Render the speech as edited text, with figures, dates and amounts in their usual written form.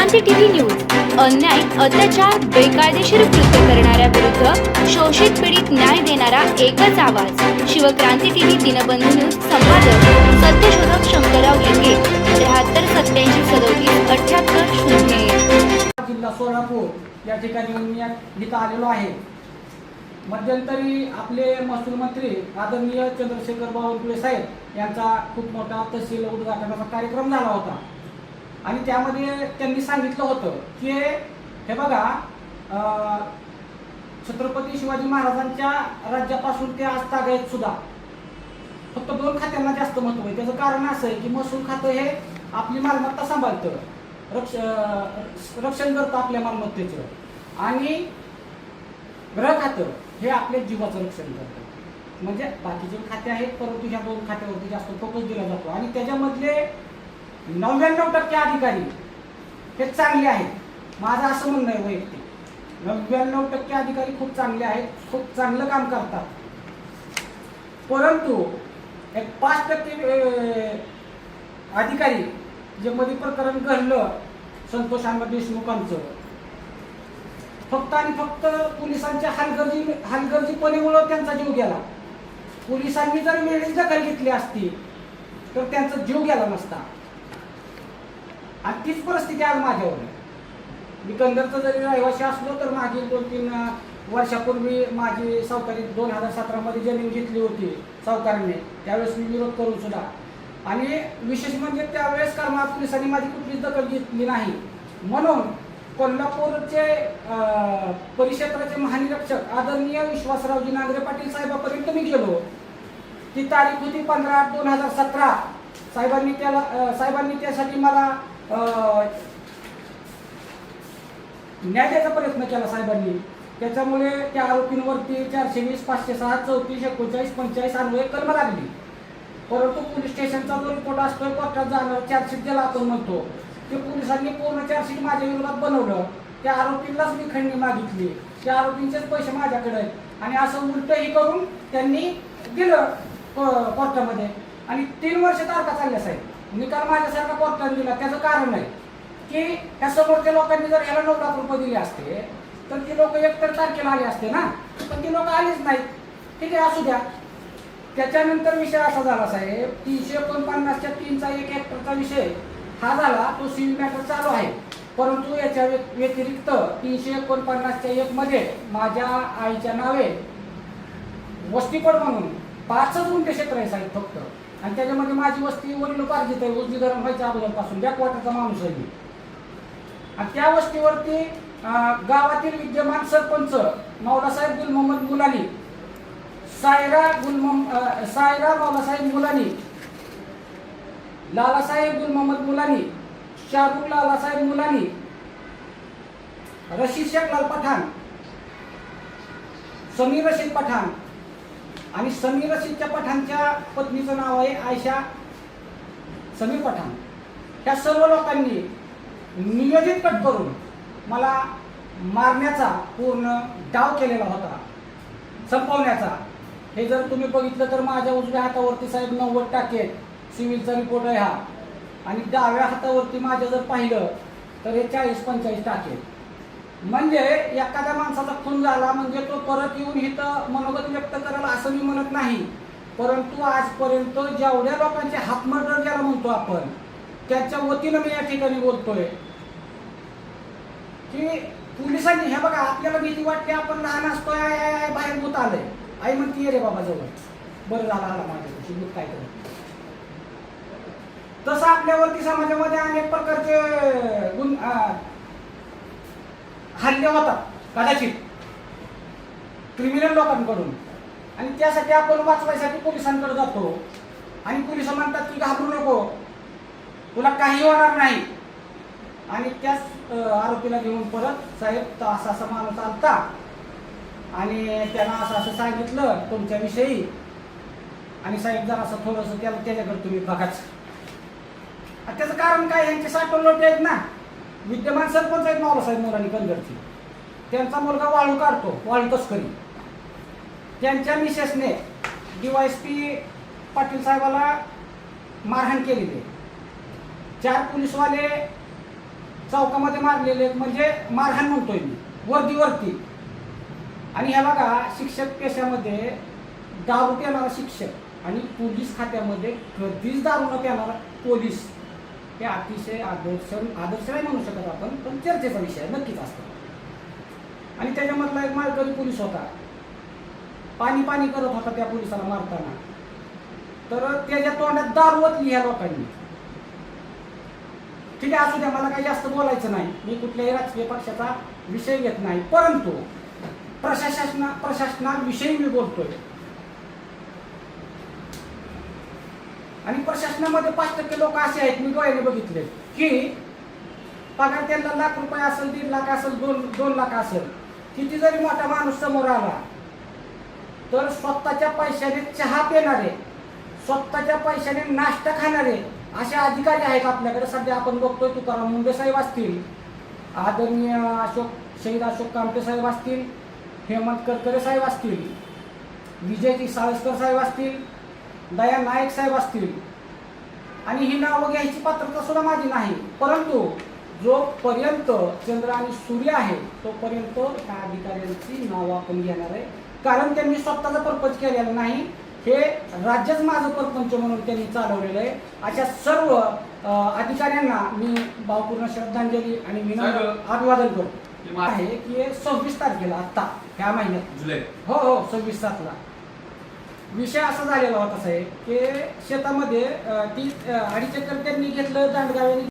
Shivkranti TV news अन्याय, अत्याचार, बेकायदेशीर कृत्य करणाऱ्या विरुद्ध शोषित पीडित न्याय देणारा एकच आवाज. Shivkranti TV Dinbandhu news. संपादक सत्यशोधक शंकरराव लिंगे. 7387377880. जिल्हा सोलापूर या ठिकाणी मी इथं आलेलो आहे. मध्यंतरी आपले महसूल मंत्री आदरणीय चंद्रशेखर बावनकुळे साहेब यांचा खूप मोठा तहसील उद्घाटनाचा कार्यक्रम झाला होता आणि त्यामध्ये त्यांनी सांगितलं होतं की हे बघा, छत्रपती शिवाजी महाराजांच्या राज्यापासून ते आज तागायत सुद्धा फक्त 2 खात्यांना जास्त महत्व आहे. त्याचं कारण असं आहे की महसूल खातं हे आपली मालमत्ता सांभाळतं, रक्षण करतं आपल्या मालमत्तेचं, आणि गृह खातं हे आपल्या जीवाचं रक्षण करतं. म्हणजे बाकीचे खाते आहेत परंतु ह्या 2 खात्यावरती जास्त फोकस दिला जातो आणि त्याच्यामधले 99% अधिकारी हे चांगले आहेत. माझं असं म्हणणं आहे वैयक्तिक, 99% अधिकारी खूप चांगले आहेत, खूप चांगलं काम करतात. परंतु एक 5% अधिकारी जे मध्ये प्रकरण घडलं संतोष देशमुखांचं, फक्त आणि फक्त पोलिसांच्या हलगर्जीपणेमुळे त्यांचा जीव गेला. पोलिसांनी जर वेळेस दखल घेतली असती तर त्यांचा जीव गेला नसता. आणि तीच परिस्थिती आज माझ्यावर. मी कंदरचा जरी रहिवासी असलो तर मागील 2-3 वर्षापूर्वी माझी सावकारी 2017 मध्ये जमीन घेतली होती सावकारांनी. त्यावेळेस मी विरोध करून सुद्धा, आणि विशेष म्हणजे त्यावेळेस कारण पोलिसांनी माझी कुठलीच दखल घेतली नाही. म्हणून कोल्हापूरचे परिक्षेत्राचे महानिरीक्षक आदरणीय विश्वासरावजी नांगरे पाटील साहेबांपर्यंत मी गेलो. ती तारीख होती 15/8/2017. साहेबांनी त्यासाठी मला न्याय द्यायचा प्रयत्न केला साहेबांनी. त्याच्यामुळे त्या आरोपींवरती 420, 506, 34, 39, 45 अन्वये कलम लागली. परंतु पोलीस स्टेशनचा जो रिपोर्ट असतो कोर्टात जाणार चार्जशीट ज्याला आपण म्हणतो, ते पोलिसांनी पूर्ण चार्जशीट माझ्या विरोधात बनवलं. त्या आरोपींनाच मी खंडणी मागितली, त्या आरोपींचेच पैसे माझ्याकडे आहेत आणि असं उलटही करून त्यांनी दिलं कोर्टामध्ये. आणि 3 वर्ष तारखा चालल्या साहेब. निकाल माझ्यासारखा कोर्टाने दिला. त्याचं कारण आहे की ह्या समोरच्या लोकांनी जर ह्याला 9 लाख रुपये दिले असते तर ती लोक 1 तारखेला आले असते ना, पण ती लोक आलीच नाहीत. ठीक आहे, असू द्या. त्याच्यानंतर विषय असा झाला साहेब, 349च्या 3चा 1 हेक्टरचा विषय हा झाला. तो सिव्हिल मॅटर चालू आहे. परंतु याच्या व्यतिरिक्त 349च्या 1 मध्ये माझ्या आईच्या नावे वस्तीपड म्हणून 5च गुंठे क्षेत्र आहे साहेब फक्त. आणि त्याच्यामध्ये माझी वस्ती वडिलोपार्जित आहे. उजनी धरण व्हायच्या अगोदरपासून बॅकवॉटरचा माणूस आहे मी. आणि त्या वस्तीवरती गावातील विद्यमान सरपंच मौलासाहेब गुल मोहम्मद मुलानी, सायरा मौलासाहेब मुलानी, लालासाहेब गुल मोहम्मद मुलानी, शाहरुख लालासाहेब मुलानी, रशीद शेख लाल पठाण, समीर रशीद पठाण, आणि समीर रशीदच्या पठाणच्या पत्नीचं नाव आहे आयशा समीर पठाण. ह्या सर्व लोकांनी नियोजित कट करून मला मारण्याचा पूर्ण डाव केलेला होता, संपवण्याचा. हे जर तुम्ही बघितलं तर माझ्या उजव्या हातावरती साहेब 90 टाके सिव्हिलचा रिपोर्ट आहे हा, आणि डाव्या हातावरती माझ्या जर पाहिलं तर हे 40-45 टाके. म्हणजे एखाद्या माणसाचा खून झाला म्हणजे तो परत येऊन इथं मनोगत व्यक्त करायला असं मी म्हणत नाही. परंतु आजपर्यंत जेवढ्या लोकांचे हात मर्डर ज्याला म्हणतो आपण, त्याच्या वतीनं मी या ठिकाणी बोलतोय की पोलिसांनी, हे बघा आपल्याला भीती वाटते, आपण लहान असतोय, आय बाहेर भूत आलंय, आई म्हणते ये रे बाबा जवळ, बरं झालं आला माझ्यापाशी भूत काय करत. तसं आपल्यावरती समाजामध्ये अनेक प्रकारचे हल्ले होतात कदाचित क्रिमिनल लोकांकडून, आणि त्यासाठी आपण वाचवायसाठी पोलिसांकडे जातो. आणि पोलिस म्हणतात की घाबरू नको, तुला काही होणार नाही. आणि त्याच आरोपीला घेऊन परत साहेब असा माणूस आलता आणि त्यानं असं सांगितलं तुमच्याविषयी, आणि साहेब जरा असं थोडंसं त्याच्याकडे तुम्ही बघाच. त्याचं कारण काय, यांचे 60 लोटे आहेत ना, विद्यमान सरपंच आहेत मावळासाहेब मुलांनी कंदरची. त्यांचा मुलगा वाळू काढतो, वाळू तस्करी. त्यांच्या मिसेसने DYSP पाटील साहेबाला मारहाण केलेली. 4 पोलीसवाले चौकामध्ये मारलेले आहेत, म्हणजे मारहाण म्हणतोय मी, वर्दीवरती. आणि ह्या बघा, शिक्षक पेशामध्ये दारू पिणारा शिक्षक आणि पोलीस खात्यामध्ये कधीच दारू न पिणारा पोलीस, हे अतिशय आदर्श नाही म्हणू शकत आपण, पण चर्चेचा विषय नक्कीच असतो. आणि त्याच्यामधला एक मालकरी पोलीस होता, पाणी करत होता त्या पोलिसाला मारताना, तर त्याच्या तोंडात दारू ओतली ह्या लोकांनी. ठीक आहे, असू द्या, मला काही जास्त बोलायचं नाही, मी कुठल्याही राजकीय पक्षाचा विषय घेत नाही, परंतु प्रशासनाविषयी मी बोलतोय. आणि प्रशासनामध्ये 5% लोक असे आहेत, मी डोळ्याने बघितले, की पगार त्यांना लाख रुपये असेल, 1.5 लाख असेल, 2 लाख असेल, किती जरी मोठा माणूस समोर आला तर स्वतःच्या पैशाने चहा पिणारे, स्वतःच्या पैशाने नाश्ता खाणारे असे अधिकारी आहेत आपल्याकडे. सध्या आपण बघतोय, तुकाराम मुंडे साहेब असतील, आदरणीय शहीद अशोक कामटे साहेब असतील, हेमंत करकरे साहेब असतील, विजयजी साळसकर साहेब असतील, दया नाईक साहेब असतील. आणि ही नावं घ्यायची पात्रता सुद्धा माझी नाही, परंतु जोपर्यंत चंद्र आणि सूर्य आहे तोपर्यंत ह्या अधिकाऱ्यांची नावं आपण घेणार आहे. कारण त्यांनी स्वतःचा परपंच केलेला नाही, हे राज्यच माझं परपंच म्हणून त्यांनी चालवलेलं आहे. अशा सर्व अधिकाऱ्यांना मी भावपूर्ण श्रद्धांजली आणि विनम्र अभिवादन करतो. आहे की 26 तारखेला आत्ता ह्या महिन्यात जुलै, हो 26/7 विषय असा झालेला होता साहेब, की शेतामध्ये 2.5 एकर त्यांनी घेतलं दांडगाव्याने.